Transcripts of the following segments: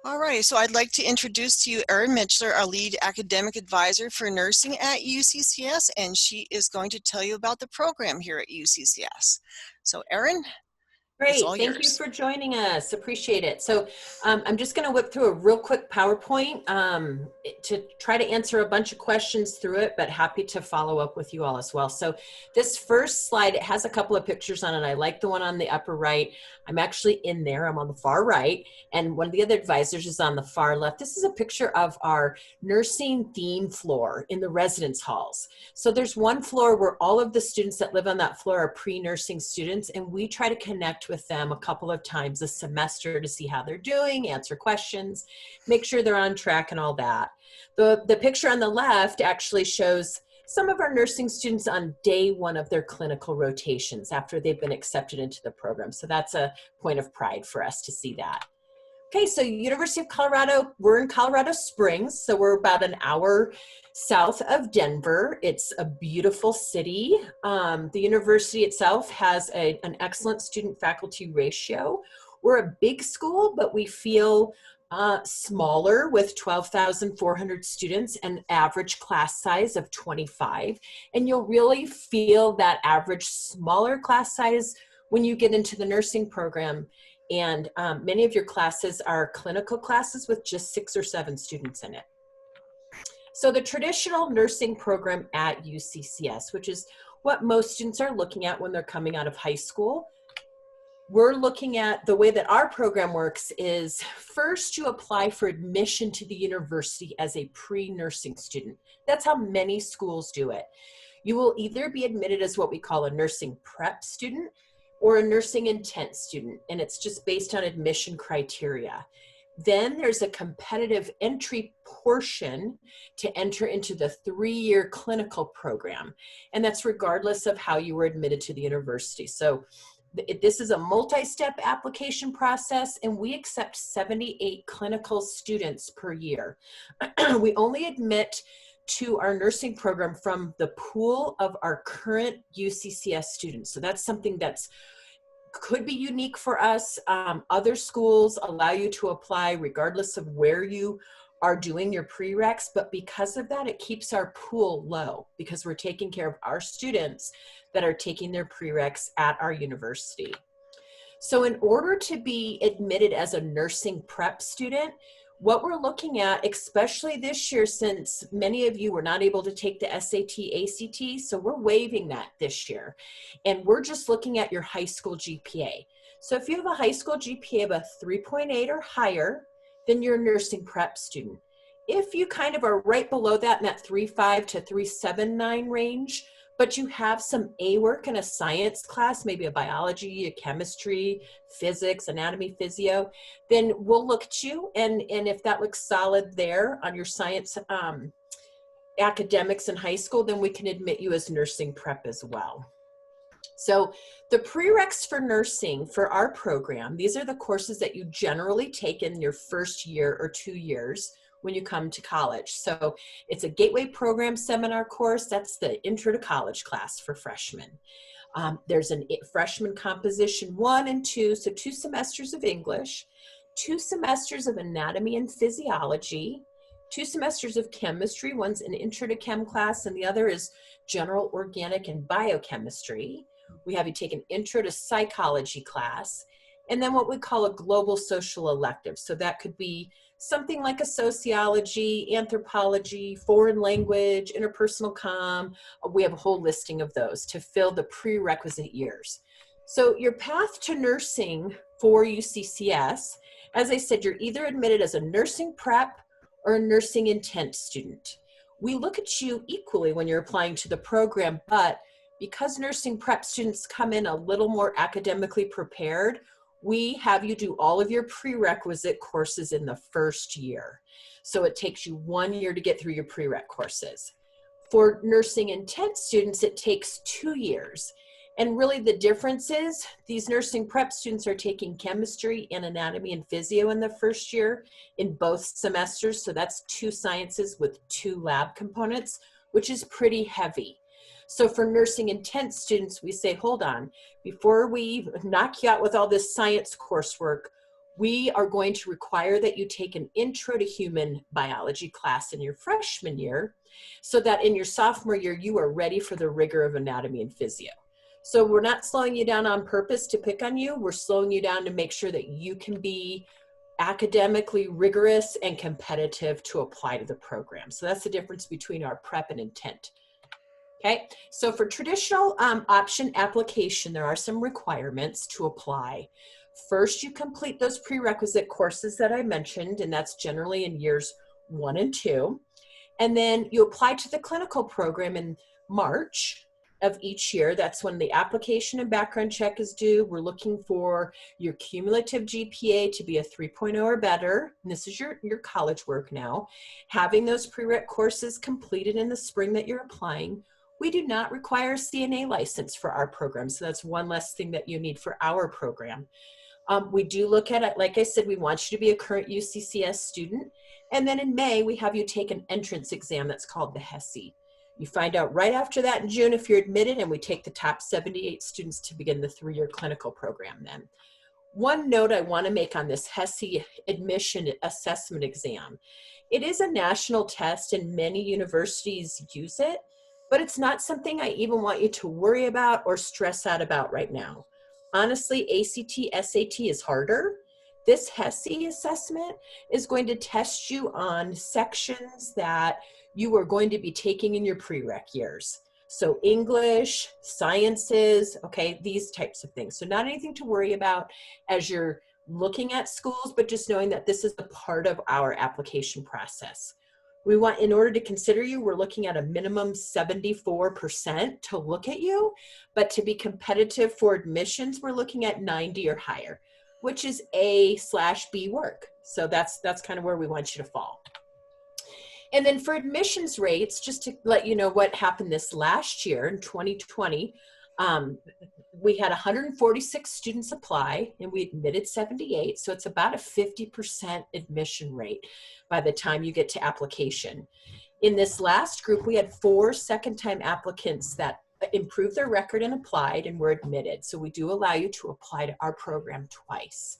All right, so I'd like to introduce to you Erin Mitchler, our lead academic advisor for nursing at UCCS, and she is going to tell you about the program here at UCCS. So Erin, it's all Great. Thank you yours. for joining us. Appreciate it. So I'm just going to whip through a real quick PowerPoint to try to answer a bunch of questions through it, but happy to follow up with you all as well. So this first slide, it has a couple of pictures on it. I like the one on the upper right. I'm actually in there. I'm on the far right. And one of the other advisors is on the far left. This is a picture of our nursing theme floor in the residence halls. So there's one floor where all of the students that live on that floor are pre-nursing students, and we try to connect with them a couple of times a semester to see how they're doing, answer questions, make sure they're on track and all that. The picture on the left actually shows some of our nursing students on day one of their clinical rotations after they've been accepted into the program. So that's a point of pride for us to see that. Okay, so University of Colorado, we're in Colorado Springs, so we're about an hour south of Denver. It's a beautiful city. The university itself has an excellent student-faculty ratio. We're a big school, but we feel smaller with 12,400 students and average class size of 25. And you'll really feel that average smaller class size when you get into the nursing program. And many of your classes are clinical classes with just 6 or 7 students in it. So the traditional nursing program at UCCS, which is what most students are looking at when they're coming out of high school, we're looking at the way that our program works is first you apply for admission to the university as a pre-nursing student. That's how many schools do it. You will either be admitted as what we call a nursing prep student or a nursing intent student, and it's just based on admission criteria. Then there's a competitive entry portion to enter into the 3-year clinical program, and that's regardless of how you were admitted to the university. So this is a multi-step application process, and we accept 78 clinical students per year. We only admit to our nursing program from the pool of our current UCCS students. So that's something that's could be unique for us. Other schools allow you to apply regardless of where you are doing your prereqs, but because of that, it keeps our pool low because we're taking care of our students that are taking their prereqs at our university. So in order to be admitted as a nursing prep student, what we're looking at, especially this year, since many of you were not able to take the SAT, ACT, so we're waiving that this year. And we're just looking at your high school GPA. So if you have a high school GPA of a 3.8 or higher, then you're a nursing prep student. If you kind of are right below that in that 3.5 to 3.79 range, but you have some A work in a science class, maybe a biology, a chemistry, physics, anatomy, physio, then we'll look at you, and if that looks solid there on your science academics in high school, then we can admit you as nursing prep as well. So the prereqs for nursing for our program, these are the courses that you generally take in your first year or 2 years when you come to college. So it's a gateway program seminar course. That's the intro to college class for freshmen. There's a freshman composition 1 and 2, so 2 semesters of English, 2 semesters of anatomy and physiology, 2 semesters of chemistry. One's an intro to chem class and the other is general organic and biochemistry. We have you take an intro to psychology class, and then what we call a global social elective. So that could be something like a sociology, anthropology, foreign language, interpersonal comm. We have a whole listing of those to fill the prerequisite years. So your path to nursing for UCCS, as I said, you're either admitted as a nursing prep or a nursing intent student. We look at you equally when you're applying to the program, but because nursing prep students come in a little more academically prepared, we have you do all of your prerequisite courses in the first year. So it takes you 1 year to get through your prereq courses. For nursing intent students, it takes 2 years. And really the difference is these nursing prep students are taking chemistry and anatomy and physio in the first year in both semesters. So that's 2 sciences with 2 lab components, which is pretty heavy. So for nursing intent students, we say, hold on, before we knock you out with all this science coursework, we are going to require that you take an intro to human biology class in your freshman year, so that in your sophomore year, you are ready for the rigor of anatomy and physio. So we're not slowing you down on purpose to pick on you. We're slowing you down to make sure that you can be academically rigorous and competitive to apply to the program. So that's the difference between our prep and intent. Okay, so for traditional option application, there are some requirements to apply. First, you complete those prerequisite courses that I mentioned, and that's generally in years 1 and 2. And then you apply to the clinical program in March of each year. That's when the application and background check is due. We're looking for your cumulative GPA to be a 3.0 or better. And this is your college work now. Having those prereq courses completed in the spring that you're applying. We do not require a CNA license for our program. So that's one less thing that you need for our program. We do look at it, like I said, we want you to be a current UCCS student. And then in May, we have you take an entrance exam that's called the HESI. You find out right after that in June if you're admitted, and we take the top 78 students to begin the 3-year clinical program then. One note I want to make on this HESI admission assessment exam. It is a national test and many universities use it, but it's not something I even want you to worry about or stress out about right now. Honestly, ACT, SAT is harder. This HESI assessment is going to test you on sections that you are going to be taking in your prereq years. So English, sciences, okay, these types of things. So not anything to worry about as you're looking at schools, but just knowing that this is a part of our application process. We want, in order to consider you, we're looking at a minimum 74% to look at you, but to be competitive for admissions, we're looking at 90 or higher, which is A/B work. So that's kind of where we want you to fall. And then for admissions rates, just to let you know what happened this last year in 2020, we had 146 students apply and we admitted 78. So it's about a 50% admission rate by the time you get to application. In this last group, we had 4 second-time applicants that improved their record and applied and were admitted. So we do allow you to apply to our program twice.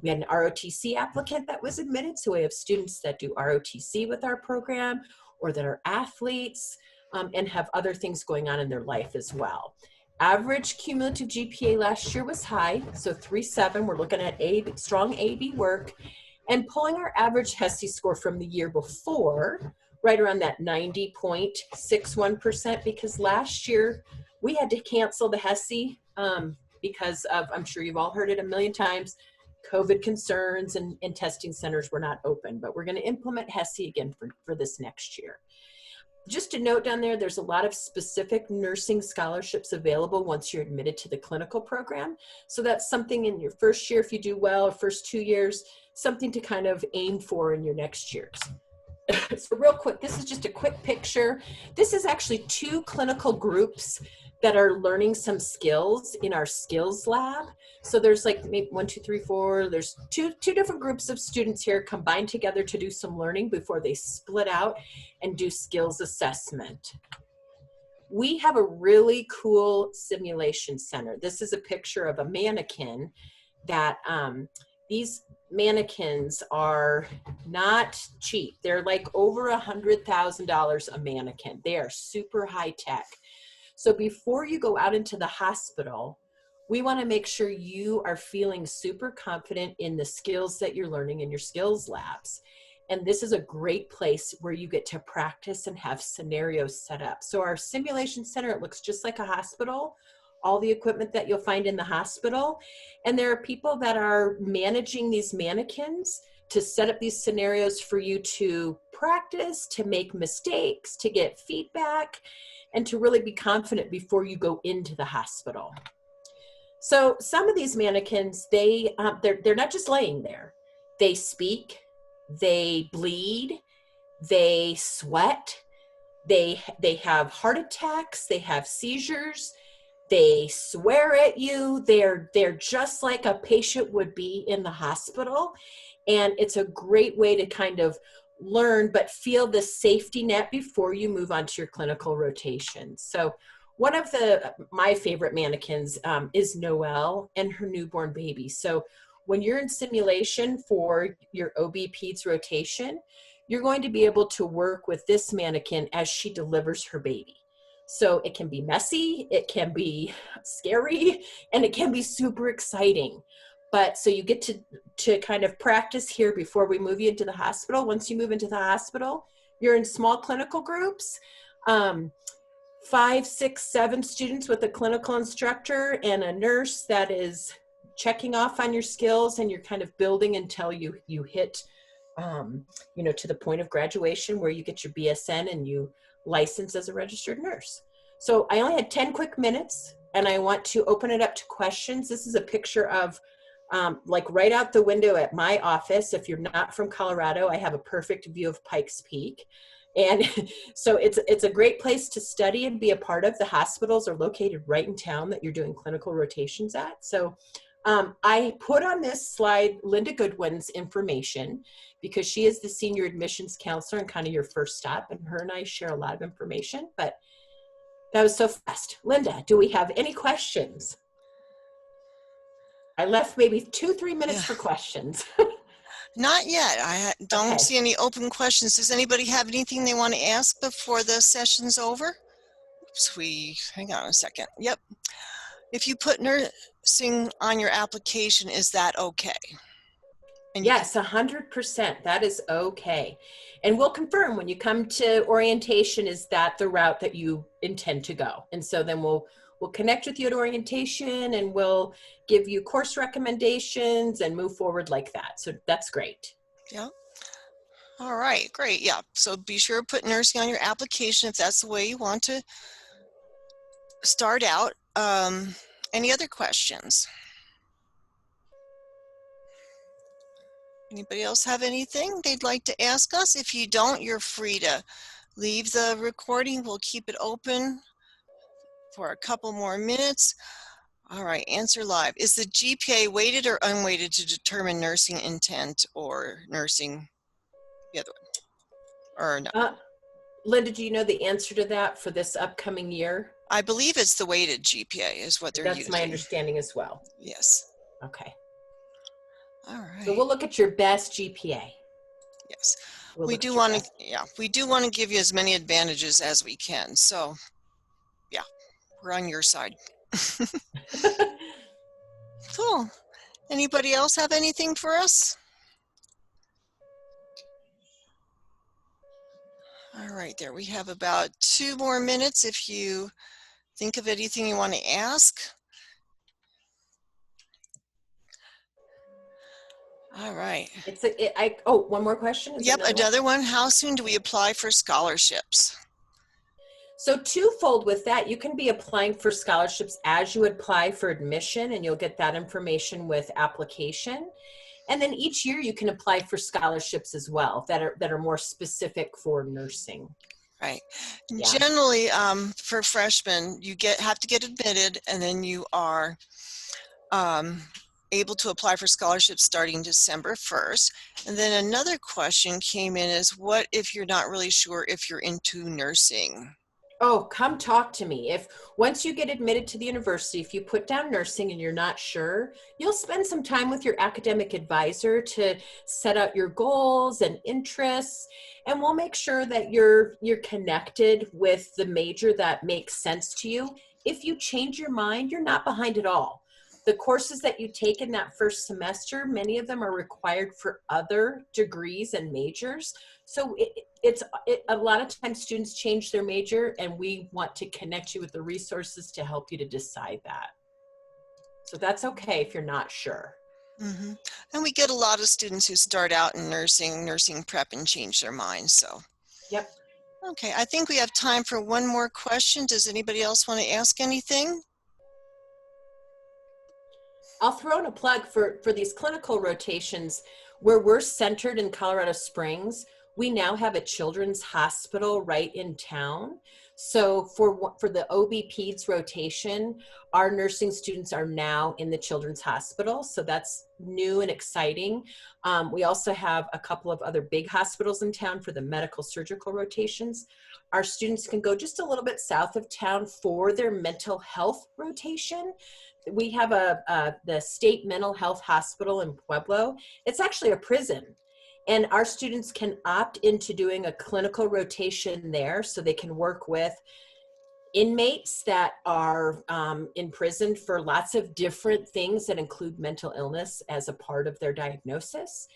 We had an ROTC applicant that was admitted. So we have students that do ROTC with our program or that are athletes and have other things going on in their life as well. Average cumulative GPA last year was high, so 3.7. We're looking at strong AB work and pulling our average HESI score from the year before, right around that 90.61%, because last year we had to cancel the HESI because of, I'm sure you've all heard it a million times, COVID concerns and testing centers were not open, but we're going to implement HESI again for this next year. Just a note down there, there's a lot of specific nursing scholarships available once you're admitted to the clinical program. So that's something in your first year, if you do well, or first 2 years, something to kind of aim for in your next years. So real quick, this is just a quick picture. This is actually 2 clinical groups that are learning some skills in our skills lab. So there's like maybe 1, 2, 3, 4, there's two different groups of students here combined together to do some learning before they split out and do skills assessment. We have a really cool simulation center. This is a picture of a mannequin that these mannequins are not cheap. They're like over $100,000 a mannequin. They are super high tech. So before you go out into the hospital, we want to make sure you are feeling super confident in the skills that you're learning in your skills labs. And this is a great place where you get to practice and have scenarios set up. So our simulation center, it looks just like a hospital, all the equipment that you'll find in the hospital. And there are people that are managing these mannequins to set up these scenarios for you to practice, to make mistakes, to get feedback, and to really be confident before you go into the hospital. So some of these mannequins, they're not just laying there. They speak, they bleed, they sweat, they have heart attacks, they have seizures, they swear at you. They're just like a patient would be in the hospital. And it's a great way to kind of learn, but feel the safety net before you move on to your clinical rotation. So one of my favorite mannequins is Noelle and her newborn baby. So when you're in simulation for your OB Peds rotation, you're going to be able to work with this mannequin as she delivers her baby. So it can be messy, it can be scary, and it can be super exciting. But so you get to kind of practice here before we move you into the hospital. Once you move into the hospital, you're in small clinical groups, 5, 6, 7 students with a clinical instructor and a nurse that is checking off on your skills, and you're kind of building until you hit, to the point of graduation where you get your BSN and you license as a registered nurse. So I only had 10 quick minutes, and I want to open it up to questions. This is a picture of like right out the window at my office. If you're not from Colorado, I have a perfect view of Pikes Peak. And so it's a great place to study and be a part of. The hospitals are located right in town that you're doing clinical rotations at. So I put on this slide Linda Goodwin's information because she is the senior admissions counselor and kind of your first stop, and her and I share a lot of information, but that was so fast. Linda, do we have any questions? I left maybe 2-3 minutes for questions. Not yet. I don't see any open questions. Does anybody have anything they want to ask before the session's over? Oops, hang on a second. Yep. If you put nursing on your application, is that okay? And yes, 100%. That is okay. And we'll confirm when you come to orientation, is that the route that you intend to go? And so then we'll connect with you at orientation, and we'll give you course recommendations and move forward like that. So that's great. Yeah. All right, great. Yeah. So be sure to put nursing on your application if that's the way you want to start out. Any other questions? Anybody else have anything they'd like to ask us? If you don't, you're free to leave the recording. We'll keep it open for a couple more minutes. All right, answer live. Is the GPA weighted or unweighted to determine nursing intent or nursing the other one? Or no? Linda, do you know the answer to that for this upcoming year? I believe it's the weighted GPA is what they're using. That's my understanding as well. Yes. Okay. All right. So we'll look at your best GPA. Yes. We do want to give you as many advantages as we can. So yeah, we're on your side. Cool. Anybody else have anything for us? All right, there we have about 2 more minutes if you think of anything you want to ask. All right. One more question. Yep, another one. How soon do we apply for scholarships? So twofold with that, you can be applying for scholarships as you apply for admission, and you'll get that information with application. And then each year you can apply for scholarships as well that are more specific for nursing. Right. Yeah. Generally, for freshmen, you have to get admitted, and then you are able to apply for scholarships starting December 1st. And then another question came in is, what if you're not really sure if you're into nursing? Oh, come talk to me. Once you get admitted to the university, if you put down nursing and you're not sure, you'll spend some time with your academic advisor to set out your goals and interests, and we'll make sure that you're connected with the major that makes sense to you. If you change your mind, you're not behind at all. The courses that you take in that first semester, many of them are required for other degrees and majors. So a lot of times students change their major, and we want to connect you with the resources to help you to decide that. So that's okay if you're not sure. Mm-hmm. And we get a lot of students who start out in nursing prep and change their minds. So. Yep. Okay, I think we have time for one more question. Does anybody else want to ask anything? I'll throw in a plug for these clinical rotations where we're centered in Colorado Springs. We now have a children's hospital right in town. So for the OB Peds rotation, our nursing students are now in the Children's Hospital. So that's new and exciting. We also have a couple of other big hospitals in town for the medical surgical rotations. Our students can go just a little bit south of town for their mental health rotation. We have the State Mental Health Hospital in Pueblo. It's actually a prison. And our students can opt into doing a clinical rotation there so they can work with inmates that are in prison for lots of different things that include mental illness as a part of their diagnosis.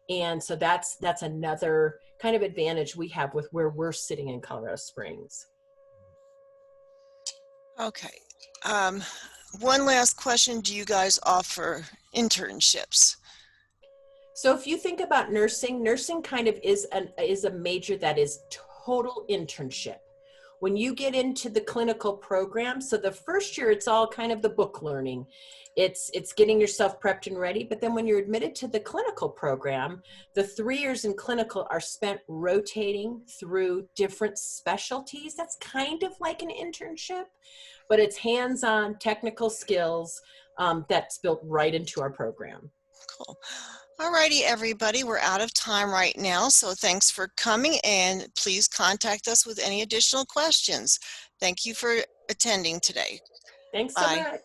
And so that's another kind of advantage we have with where we're sitting in Colorado Springs. Okay. One last question. Do you guys offer internships? So if you think about nursing, nursing kind of is a major that is total internship. When you get into the clinical program, so the first year it's all kind of the book learning. It's getting yourself prepped and ready, but then when you're admitted to the clinical program, the 3 years in clinical are spent rotating through different specialties. That's kind of like an internship, but it's hands-on technical skills that's built right into our program. Cool. All righty, everybody. We're out of time right now, so thanks for coming, and please contact us with any additional questions. Thank you for attending today. Thanks so Bye. much.